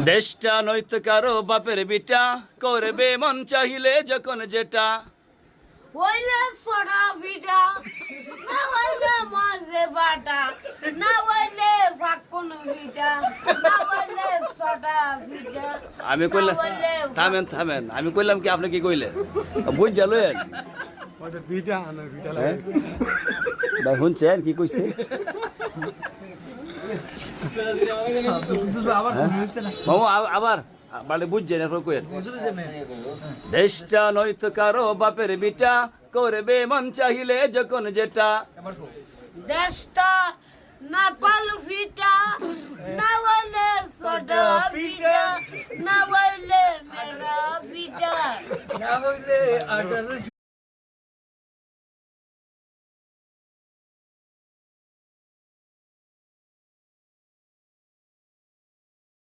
দেশটা নয়তো কারো বাপের বিটা, করবে মন চাহিলে যখন যেটা। হইলে সোডা ভিটা, না হইলে মাঝে বাটা, না হইলে ফাঁকুন ভিটা, না হইলে সোডা ভিটা। আমি কইলাম থামেন থামেন, আমি কইলাম কি আপনি কি কইলেন বুঝ জালেন ভাই শুনছেন কি কইছে? মামু আবার মানে বুঝছেন এখন কইেন। দেশটা নয়তো কারো বাপের বিটা, করবে মন চাহিলে যখন যেটা। দেশটা না কল ভিটা, না হইলে সোডা ভিটা, না হইলে মেরা ভিটা।